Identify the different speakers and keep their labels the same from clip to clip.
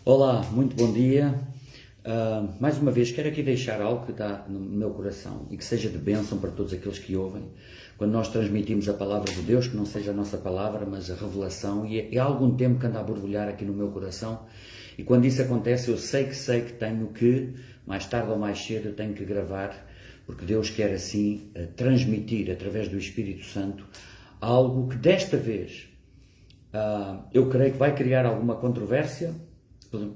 Speaker 1: Olá, muito bom dia. Mais uma vez quero aqui deixar algo que está no meu coração e que seja de bênção para todos aqueles que ouvem. Quando nós transmitimos a palavra de Deus, que não seja a nossa palavra, mas a revelação, e há algum tempo que anda a borbulhar aqui no meu coração, e quando isso acontece eu sei que tenho que, mais tarde ou mais cedo, eu tenho que gravar, porque Deus quer assim transmitir através do Espírito Santo algo que desta vez eu creio que vai criar alguma controvérsia,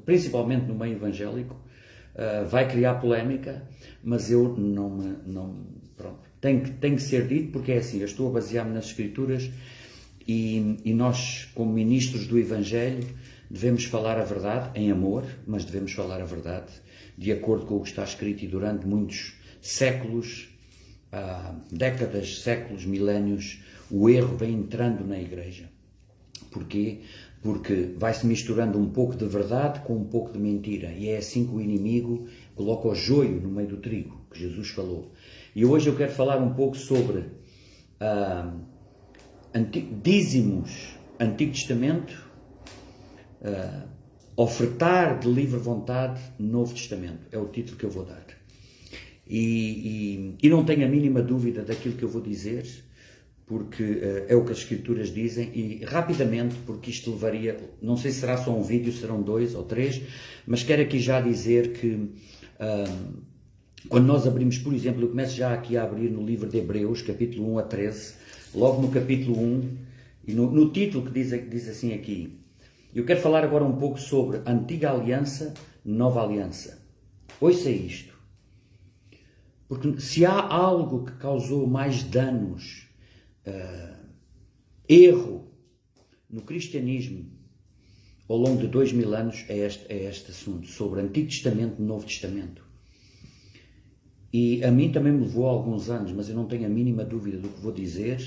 Speaker 1: principalmente no meio evangélico, vai criar polémica, mas eu pronto, tem que ser dito, porque é assim, eu estou a basear-me nas Escrituras e nós, como ministros do Evangelho, devemos falar a verdade em amor, mas devemos falar a verdade de acordo com o que está escrito, e durante muitos séculos, décadas, séculos, milénios, o erro vem entrando na Igreja. Porquê? Porque vai-se misturando um pouco de verdade com um pouco de mentira, e é assim que o inimigo coloca o joio no meio do trigo, que Jesus falou. E hoje eu quero falar um pouco sobre dízimos, Antigo Testamento, ofertar de livre vontade, Novo Testamento, é o título que eu vou dar. E não tenho a mínima dúvida daquilo que eu vou dizer, porque é o que as Escrituras dizem, e rapidamente, porque isto levaria, não sei se será só um vídeo, serão 2 ou 3, mas quero aqui já dizer que quando nós abrimos, por exemplo, eu começo já aqui a abrir no livro de Hebreus, capítulo 1 a 13, logo no capítulo 1, e no título que diz assim aqui, eu quero falar agora um pouco sobre Antiga Aliança, Nova Aliança. Ouça isto, porque se há algo que causou mais danos, erro no cristianismo ao longo de 2000 anos, é este assunto, sobre Antigo Testamento e Novo Testamento. E a mim também me levou alguns anos, mas eu não tenho a mínima dúvida do que vou dizer.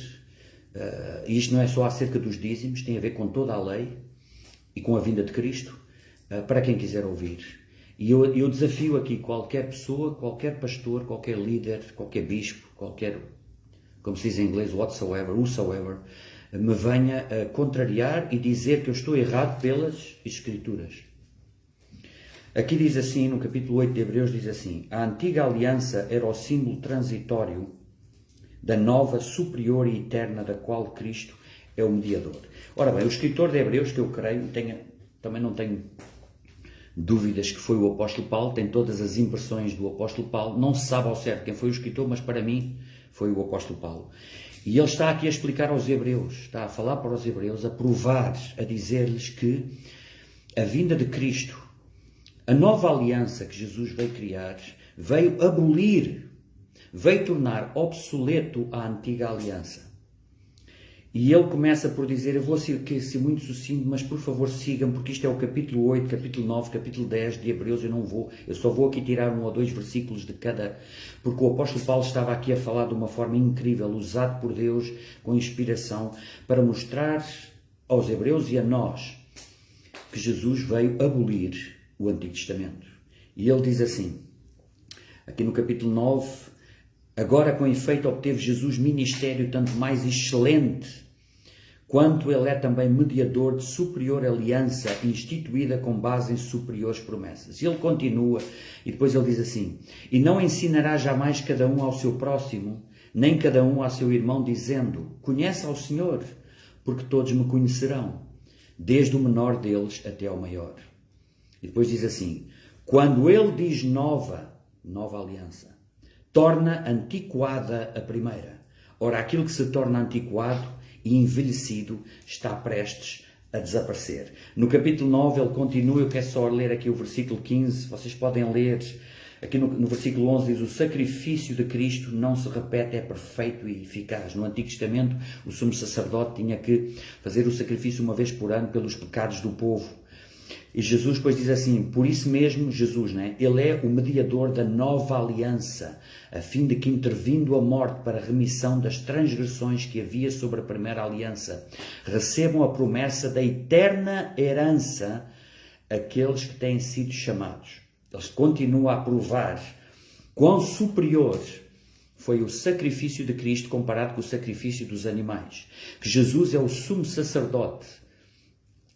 Speaker 1: E isto não é só acerca dos dízimos, tem a ver com toda a lei e com a vinda de Cristo, para quem quiser ouvir. E eu desafio aqui qualquer pessoa, qualquer pastor, qualquer líder, qualquer bispo, qualquer, como se diz em inglês, whosoever, me venha a contrariar e dizer que eu estou errado pelas Escrituras. Aqui diz assim, no capítulo 8 de Hebreus, diz assim, a antiga aliança era o símbolo transitório da nova, superior e eterna, da qual Cristo é o mediador. Ora bem, o escritor de Hebreus, que eu creio, também não tenho dúvidas que foi o apóstolo Paulo, tem todas as impressões do apóstolo Paulo, não se sabe ao certo quem foi o escritor, mas para mim foi o apóstolo Paulo. E ele está aqui a explicar aos hebreus, está a falar para os hebreus, a provar, a dizer-lhes que a vinda de Cristo, a nova aliança que Jesus veio criar, veio abolir, veio tornar obsoleto a antiga aliança. E ele começa por dizer, eu vou ser muito sucinto, mas por favor sigam, porque isto é o capítulo 8, capítulo 9, capítulo 10 de Hebreus, eu só vou aqui tirar 1 ou 2 versículos de cada, porque o apóstolo Paulo estava aqui a falar de uma forma incrível, usado por Deus com inspiração, para mostrar aos hebreus e a nós que Jesus veio abolir o Antigo Testamento. E ele diz assim, aqui no capítulo 9, agora com efeito obteve Jesus ministério tanto mais excelente, quanto ele é também mediador de superior aliança instituída com base em superiores promessas. E ele continua, e depois ele diz assim, e não ensinará jamais cada um ao seu próximo, nem cada um ao seu irmão, dizendo, conhece ao Senhor, porque todos me conhecerão, desde o menor deles até ao maior. E depois diz assim, quando ele diz nova aliança, torna antiquada a primeira. Ora, aquilo que se torna antiquado e envelhecido está prestes a desaparecer. No capítulo 9 ele continua, eu quero só ler aqui o versículo 15, vocês podem ler, aqui no versículo 11 diz, o sacrifício de Cristo não se repete, é perfeito e eficaz. No Antigo Testamento o sumo sacerdote tinha que fazer o sacrifício uma vez por ano pelos pecados do povo. E Jesus depois diz assim, por isso mesmo, Jesus, ele é o mediador da nova aliança, a fim de que, intervindo a morte para a remissão das transgressões que havia sobre a primeira aliança, recebam a promessa da eterna herança aqueles que têm sido chamados. Ele continua a provar quão superior foi o sacrifício de Cristo comparado com o sacrifício dos animais. Que Jesus é o sumo sacerdote,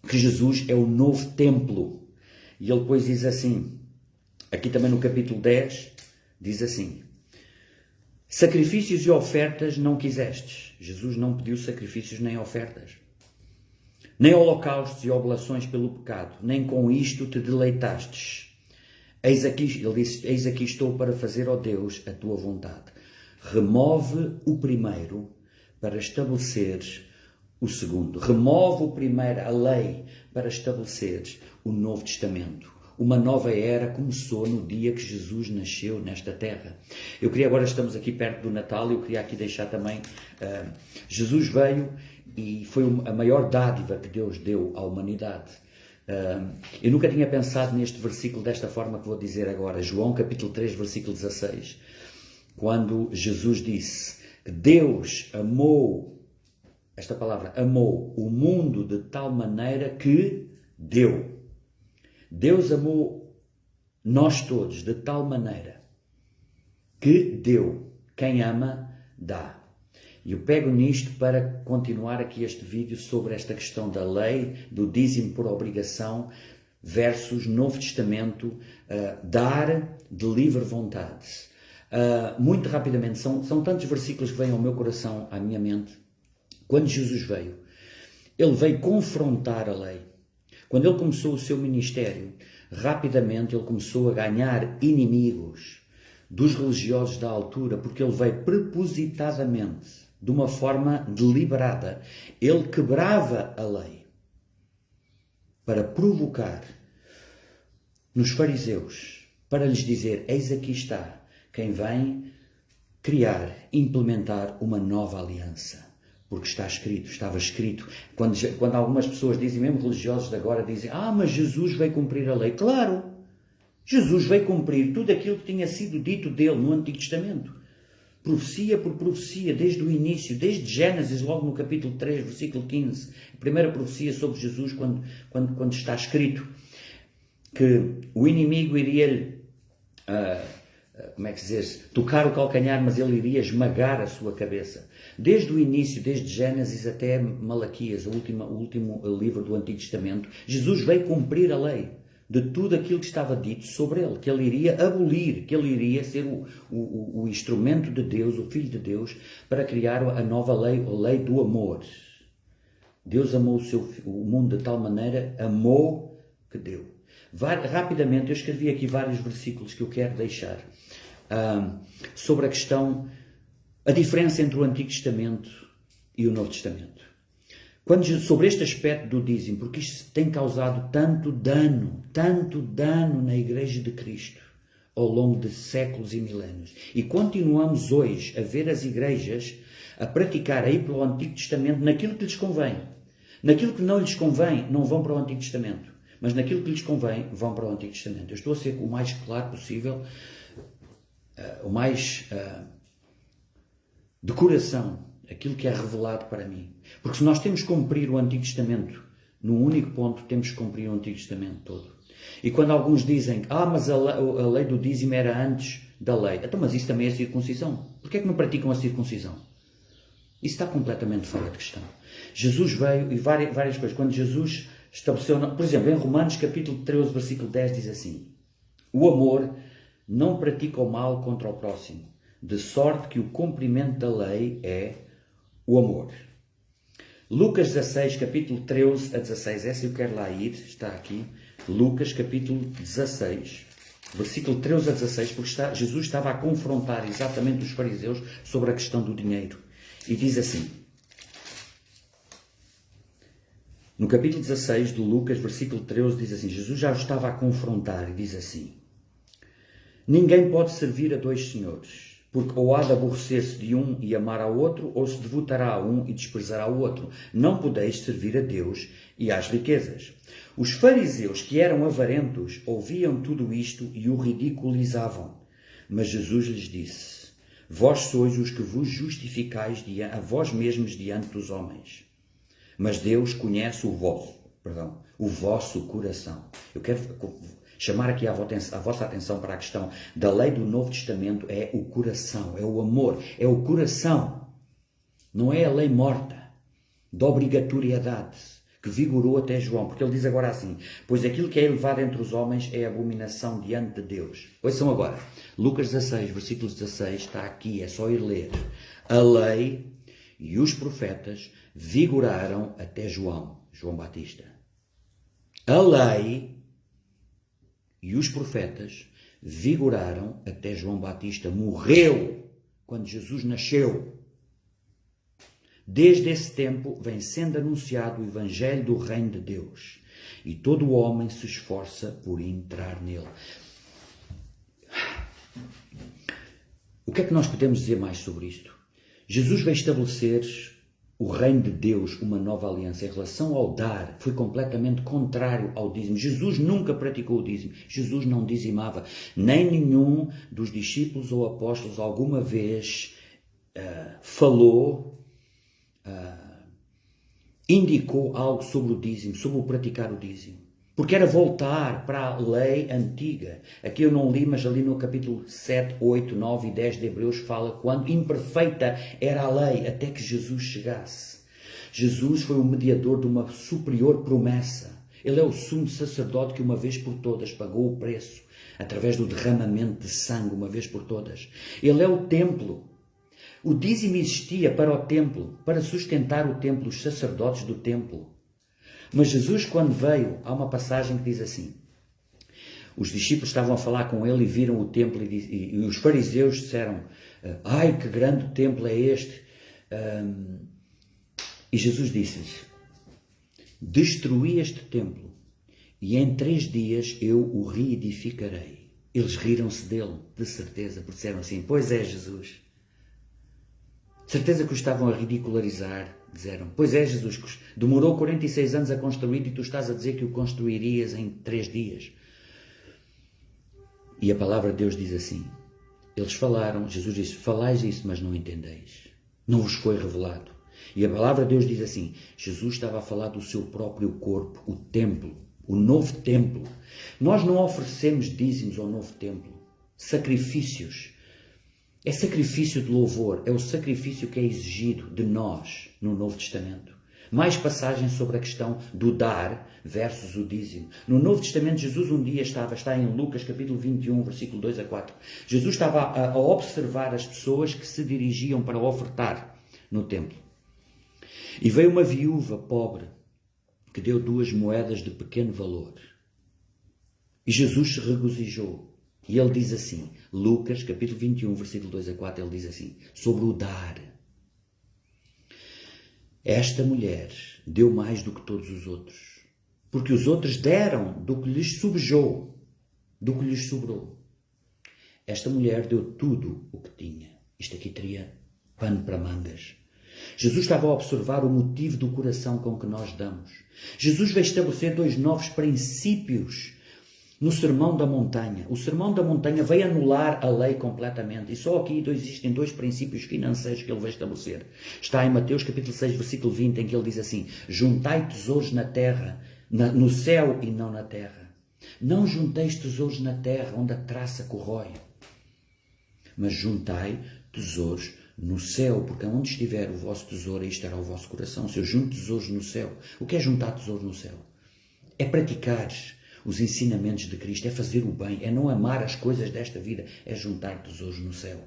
Speaker 1: que Jesus é o novo templo, E ele depois diz assim, aqui também no capítulo 10, diz assim: sacrifícios e ofertas não quisestes. Jesus não pediu sacrifícios nem ofertas, nem holocaustos e oblações pelo pecado, nem com isto te deleitastes. Eis aqui, ele disse, eis aqui estou para fazer, ó Deus, a tua vontade. Remove o primeiro para estabeleceres o segundo. Remove o primeiro, a lei, para estabeleceres o Novo Testamento. Uma nova era começou no dia que Jesus nasceu nesta terra. Eu queria, agora estamos aqui perto do Natal, eu queria aqui deixar também, Jesus veio e foi a maior dádiva que Deus deu à humanidade. Eu nunca tinha pensado neste versículo desta forma que vou dizer agora. João capítulo 3, versículo 16. Quando Jesus disse que Deus amou, esta palavra, amou o mundo de tal maneira que deu. Deus amou nós todos de tal maneira que deu. Quem ama, dá. E eu pego nisto para continuar aqui este vídeo sobre esta questão da lei, do dízimo por obrigação versus Novo Testamento, dar de livre vontade. Muito rapidamente, são tantos versículos que vêm ao meu coração, à minha mente. Quando Jesus veio, ele veio confrontar a lei. Quando ele começou o seu ministério, rapidamente ele começou a ganhar inimigos dos religiosos da altura, porque ele veio propositadamente, de uma forma deliberada. Ele quebrava a lei para provocar nos fariseus, para lhes dizer, eis aqui está quem vem criar, implementar uma nova aliança. Porque está escrito, estava escrito. Quando algumas pessoas dizem, mesmo religiosos de agora, dizem, mas Jesus veio cumprir a lei. Claro, Jesus veio cumprir tudo aquilo que tinha sido dito dele no Antigo Testamento. Profecia por profecia, desde o início, desde Gênesis, logo no capítulo 3, versículo 15. A primeira profecia sobre Jesus, quando está escrito que o inimigo iria-lhe, como é que se diz, tocar o calcanhar, mas ele iria esmagar a sua cabeça. Desde o início, desde Gênesis até Malaquias, o último livro do Antigo Testamento, Jesus veio cumprir a lei de tudo aquilo que estava dito sobre ele, que ele iria abolir, que ele iria ser o instrumento de Deus, o Filho de Deus, para criar a nova lei, a lei do amor. Deus amou o mundo de tal maneira, amou que deu. Rapidamente, eu escrevi aqui vários versículos que eu quero deixar sobre a questão, a diferença entre o Antigo Testamento e o Novo Testamento. Sobre este aspecto do dízimo, porque isto tem causado tanto dano na Igreja de Cristo ao longo de séculos e milénios. E continuamos hoje a ver as igrejas a praticar, a ir para o Antigo Testamento naquilo que lhes convém. Naquilo que não lhes convém, não vão para o Antigo Testamento. Mas naquilo que lhes convém, vão para o Antigo Testamento. Eu estou a ser o mais claro possível, o mais de coração, aquilo que é revelado para mim. Porque se nós temos que cumprir o Antigo Testamento num único ponto, temos que cumprir o Antigo Testamento todo. E quando alguns dizem, mas a lei do dízimo era antes da lei. Então, mas isso também é circuncisão. Porquê é que não praticam a circuncisão? Isso está completamente fora de questão. Jesus veio e várias coisas. Quando Jesus estabeleceu, por exemplo, em Romanos capítulo 13, versículo 10 diz assim: o amor não pratica o mal contra o próximo, de sorte que o cumprimento da lei é o amor. Lucas 16, capítulo 13 a 16, essa eu quero lá ir, está aqui. Lucas capítulo 16, versículo 13 a 16, porque Jesus estava a confrontar exatamente os fariseus sobre a questão do dinheiro. E diz assim, no capítulo 16 de Lucas, versículo 13, diz assim, Jesus já o estava a confrontar e diz assim: ninguém pode servir a dois senhores, porque ou há de aborrecer-se de um e amar ao outro, ou se devotará a um e desprezará o outro. Não podeis servir a Deus e às riquezas. Os fariseus, que eram avarentos, ouviam tudo isto e o ridiculizavam. Mas Jesus lhes disse: vós sois os que vos justificais a vós mesmos diante dos homens. Mas Deus conhece o vosso coração. Eu quero chamar aqui a vossa atenção para a questão da lei do Novo Testamento. É o coração, é o amor, é o coração. Não é a lei morta da obrigatoriedade que vigorou até João, porque ele diz agora assim, pois aquilo que é elevado entre os homens é abominação diante de Deus. Ouçam agora, Lucas 16, versículo 16, está aqui, é só ir ler. A lei e os profetas vigoraram até João Batista. A lei e os profetas vigoraram até João Batista. Morreu quando Jesus nasceu. Desde esse tempo vem sendo anunciado o Evangelho do Reino de Deus. E todo homem se esforça por entrar nele. O que é que nós podemos dizer mais sobre isto? Jesus veio estabelecer o reino de Deus, uma nova aliança. Em relação ao dar, foi completamente contrário ao dízimo. Jesus nunca praticou o dízimo. Jesus não dizimava. Nem nenhum dos discípulos ou apóstolos alguma vez falou, indicou algo sobre o dízimo, sobre o praticar o dízimo. Porque era voltar para a lei antiga. Aqui eu não li, mas ali no capítulo 7, 8, 9 e 10 de Hebreus fala quando imperfeita era a lei até que Jesus chegasse. Jesus foi o mediador de uma superior promessa. Ele é o sumo sacerdote que uma vez por todas pagou o preço através do derramamento de sangue uma vez por todas. Ele é o templo. O dízimo existia para o templo, para sustentar o templo, os sacerdotes do templo. Mas Jesus, quando veio, há uma passagem que diz assim, os discípulos estavam a falar com ele e viram o templo e os fariseus disseram, ai, que grande templo é este. E Jesus disse-lhes, destruí este templo e em 3 dias eu o reedificarei. Eles riram-se dele, de certeza, porque disseram assim, pois é, Jesus. De certeza que o estavam a ridicularizar, disseram, pois é, Jesus, demorou 46 anos a construir e tu estás a dizer que o construirias em 3 dias. E a palavra de Deus diz assim, eles falaram, Jesus disse, falais isso, mas não entendeis. Não vos foi revelado. E a palavra de Deus diz assim, Jesus estava a falar do seu próprio corpo, o templo, o novo templo. Nós não oferecemos dízimos ao novo templo, sacrifícios. É sacrifício de louvor, é o sacrifício que é exigido de nós no Novo Testamento. Mais passagens sobre a questão do dar versus o dízimo. No Novo Testamento, Jesus um dia está em Lucas capítulo 21, versículo 2 a 4. Jesus estava a observar as pessoas que se dirigiam para ofertar no templo. E veio uma viúva pobre que deu 2 moedas de pequeno valor. E Jesus se regozijou. E ele diz assim, Lucas, capítulo 21, versículo 2 a 4, ele diz assim, sobre o dar. Esta mulher deu mais do que todos os outros, porque os outros deram do que lhes sobejou, do que lhes sobrou. Esta mulher deu tudo o que tinha. Isto aqui teria pano para mangas. Jesus estava a observar o motivo do coração com que nós damos. Jesus veio estabelecer 2 novos princípios no Sermão da Montanha. O Sermão da Montanha veio anular a lei completamente. E só aqui existem 2 princípios financeiros que ele veio estabelecer. Está em Mateus capítulo 6, versículo 20, em que ele diz assim, juntai tesouros na terra, no céu e não na terra. Não junteis tesouros na terra, onde a traça corrói. Mas juntai tesouros no céu, porque onde estiver o vosso tesouro, aí estará o vosso coração. Se eu junto tesouros no céu, o que é juntar tesouros no céu? É praticar os ensinamentos de Cristo, é fazer o bem, é não amar as coisas desta vida, é juntar tesouros no céu.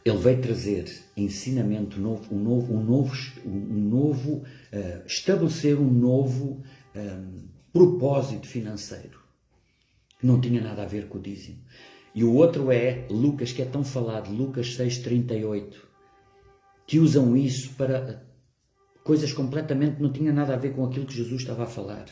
Speaker 1: Ele veio trazer ensinamento novo, estabelecer um novo propósito financeiro, que não tinha nada a ver com o dízimo. E o outro é Lucas, que é tão falado, Lucas 6,38, que usam isso para coisas completamente, não tinha nada a ver com aquilo que Jesus estava a falar.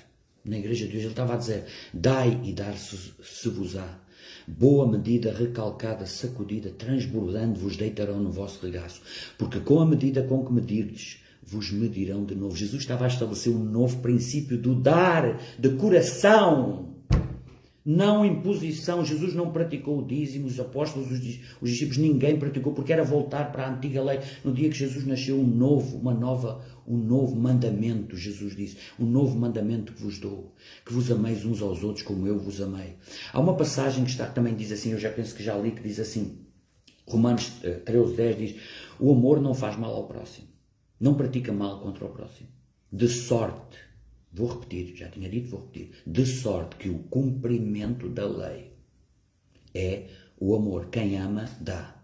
Speaker 1: Na igreja de hoje ele estava a dizer, dai e dar-se-vos-á. Boa medida, recalcada, sacudida, transbordando, vos deitarão no vosso regaço. Porque com a medida com que medirdes, vos medirão de novo. Jesus estava a estabelecer um novo princípio do dar, de coração. Não imposição. Jesus não praticou o dízimo, os apóstolos, os discípulos, ninguém praticou, porque era voltar para a antiga lei. No dia que Jesus nasceu, um novo mandamento, Jesus disse, um novo mandamento que vos dou, que vos ameis uns aos outros como eu vos amei. Há uma passagem que também diz assim, eu já penso que já li, que diz assim, Romanos 13:10 diz, o amor não faz mal ao próximo. não pratica mal contra o próximo. De sorte, vou repetir, já tinha dito, vou repetir, de sorte que o cumprimento da lei é o amor. Quem ama, dá.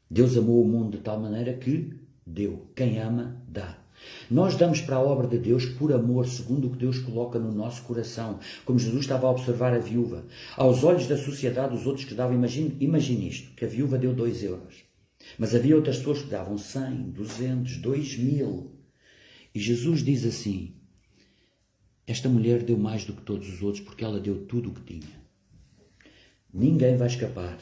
Speaker 1: Deus amou o mundo de tal maneira que deu. Quem ama, dá. Nós damos para a obra de Deus por amor, segundo o que Deus coloca no nosso coração. Como Jesus estava a observar a viúva. Aos olhos da sociedade, os outros que davam, imagine isto, que a viúva deu 2 euros. Mas havia outras pessoas que davam 100, 200, 2000. E Jesus diz assim, esta mulher deu mais do que todos os outros porque ela deu tudo o que tinha. Ninguém vai escapar.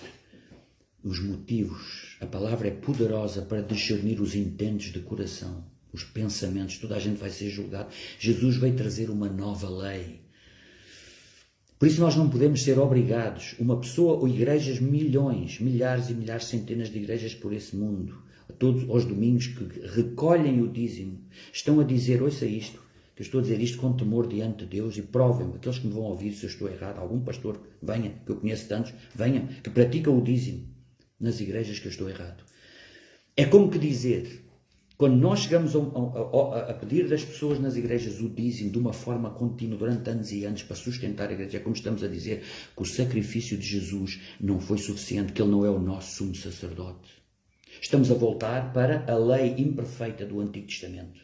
Speaker 1: Os motivos, a palavra é poderosa para discernir os intentos de coração, os pensamentos, toda a gente vai ser julgado. Jesus veio trazer uma nova lei. Por isso nós não podemos ser obrigados, uma pessoa ou igrejas, milhões, milhares e milhares, centenas de igrejas por esse mundo, todos aos domingos que recolhem o dízimo, estão a dizer, ouça isto, que eu estou a dizer isto com temor diante de Deus e provem-me, aqueles que me vão ouvir se eu estou errado, algum pastor, venha, que eu conheço tantos, venha, que pratica o dízimo nas igrejas que eu estou errado. É como que dizer, quando nós chegamos a pedir das pessoas nas igrejas o dízimo de uma forma contínua durante anos e anos para sustentar a igreja, é como estamos a dizer que o sacrifício de Jesus não foi suficiente, que ele não é o nosso sumo sacerdote. Estamos a voltar para a lei imperfeita do Antigo Testamento.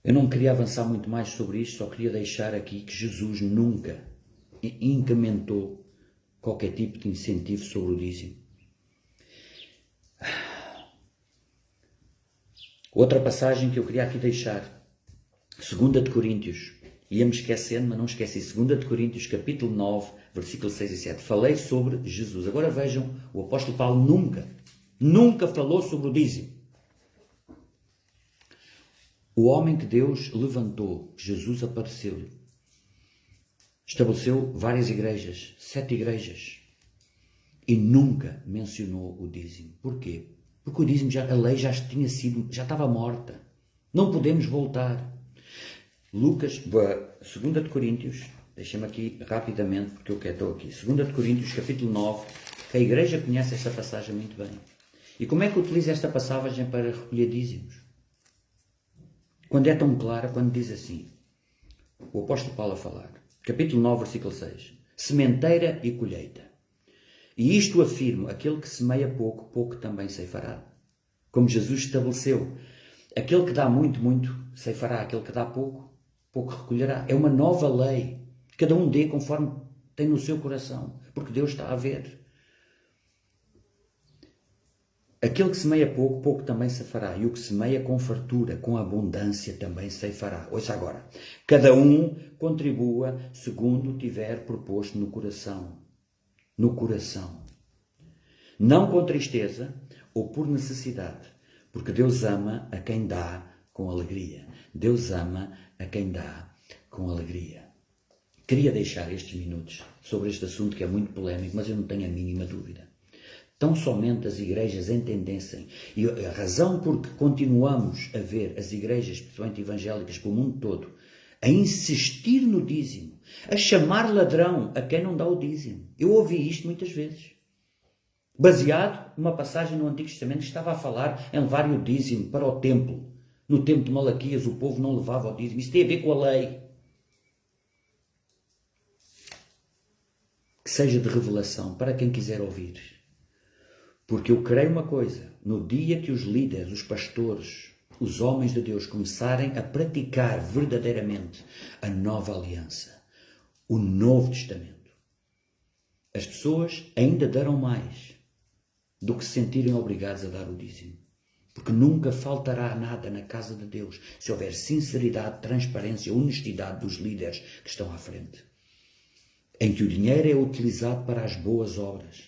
Speaker 1: Eu não queria avançar muito mais sobre isto, só queria deixar aqui que Jesus nunca incrementou qualquer tipo de incentivo sobre o dízimo. Outra passagem que eu queria aqui deixar, 2 de Coríntios, ia-me esquecendo, mas não esqueci, 2 de Coríntios, capítulo 9, versículos 6 e 7, falei sobre Jesus. Agora vejam, o apóstolo Paulo nunca falou sobre o dízimo. O homem que Deus levantou, Jesus apareceu-lhe, estabeleceu várias igrejas, 7 igrejas, e nunca mencionou o dízimo. Porquê? Porque o dízimo, a lei já estava morta. Não podemos voltar. Lucas, 2 de Coríntios, deixem-me aqui rapidamente, porque eu estou aqui. 2 de Coríntios, capítulo 9, que a igreja conhece esta passagem muito bem. E como é que utiliza esta passagem para recolher dízimos? Quando é tão clara, quando diz assim, o apóstolo Paulo a falar, capítulo 9, versículo 6, sementeira e colheita. E isto afirmo, aquele que semeia pouco, pouco também ceifará. Como Jesus estabeleceu, aquele que dá muito, muito ceifará, aquele que dá pouco, pouco recolherá. É uma nova lei. Cada um dê conforme tem no seu coração, porque Deus está a ver. Aquele que semeia pouco, pouco também ceifará. E o que semeia com fartura, com abundância, também ceifará. Ouça agora. Cada um contribua segundo tiver proposto no coração. No coração. Não com tristeza ou por necessidade. Porque Deus ama a quem dá com alegria. Deus ama a quem dá com alegria. Queria deixar estes minutos sobre este assunto que é muito polémico, mas eu não tenho a mínima dúvida. Tão somente as igrejas entendessem, e a razão por que continuamos a ver as igrejas, principalmente evangélicas, pelo mundo todo, a insistir no dízimo, a chamar ladrão a quem não dá o dízimo. Eu ouvi isto muitas vezes. Baseado numa passagem no Antigo Testamento que estava a falar em levar o dízimo para o templo. No tempo de Malaquias o povo não levava o dízimo. Isso tem a ver com a lei. Que seja de revelação para quem quiser ouvir. Porque eu creio uma coisa, no dia que os líderes, os pastores, os homens de Deus começarem a praticar verdadeiramente a nova aliança, o Novo Testamento, as pessoas ainda darão mais do que se sentirem obrigados a dar o dízimo. Porque nunca faltará nada na casa de Deus se houver sinceridade, transparência, honestidade dos líderes que estão à frente. Em que o dinheiro é utilizado para as boas obras.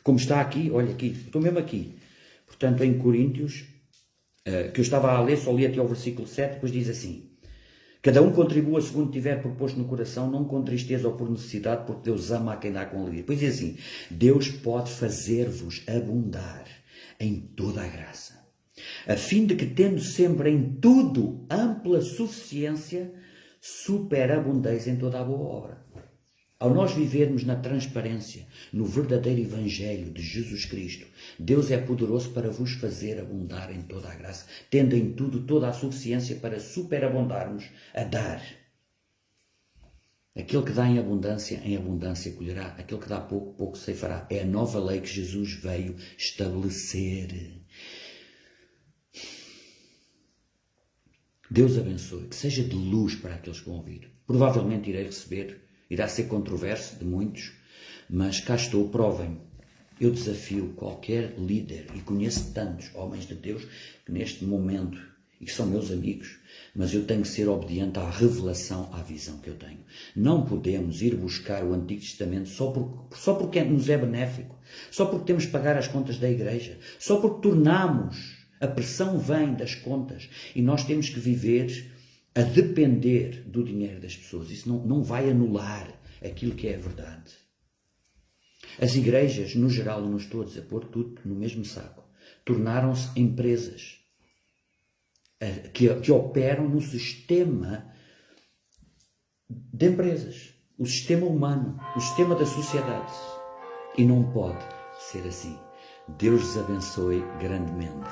Speaker 1: Como está aqui, olha aqui, estou mesmo aqui. Portanto, em Coríntios, que eu estava a ler, só li até ao versículo 7, depois diz assim, cada um contribua segundo tiver proposto no coração, não com tristeza ou por necessidade, porque Deus ama a quem dá com alegria. Depois diz assim, Deus pode fazer-vos abundar em toda a graça, a fim de que, tendo sempre em tudo ampla suficiência, superabundeis em toda a boa obra. Ao nós vivermos na transparência, no verdadeiro Evangelho de Jesus Cristo, Deus é poderoso para vos fazer abundar em toda a graça, tendo em tudo toda a suficiência para superabundarmos a dar. Aquele que dá em abundância colherá. Aquele que dá pouco, pouco ceifará. É a nova lei que Jesus veio estabelecer. Deus abençoe, que seja de luz para aqueles que vão ouvir. Provavelmente irá ser controverso de muitos, mas cá estou, provem-me. Eu desafio qualquer líder, e conheço tantos homens de Deus que neste momento, e que são meus amigos, mas eu tenho que ser obediente à revelação, à visão que eu tenho. Não podemos ir buscar o Antigo Testamento só porque nos é benéfico, só porque temos que pagar as contas da igreja, só porque tornamos, a pressão vem das contas e nós temos que viver a depender do dinheiro das pessoas. Isso não vai anular aquilo que é a verdade. As igrejas, no geral, não estou a dizer pôr tudo no mesmo saco, tornaram-se empresas que operam no sistema de empresas, o sistema humano, o sistema da sociedade. E não pode ser assim. Deus os abençoe grandemente.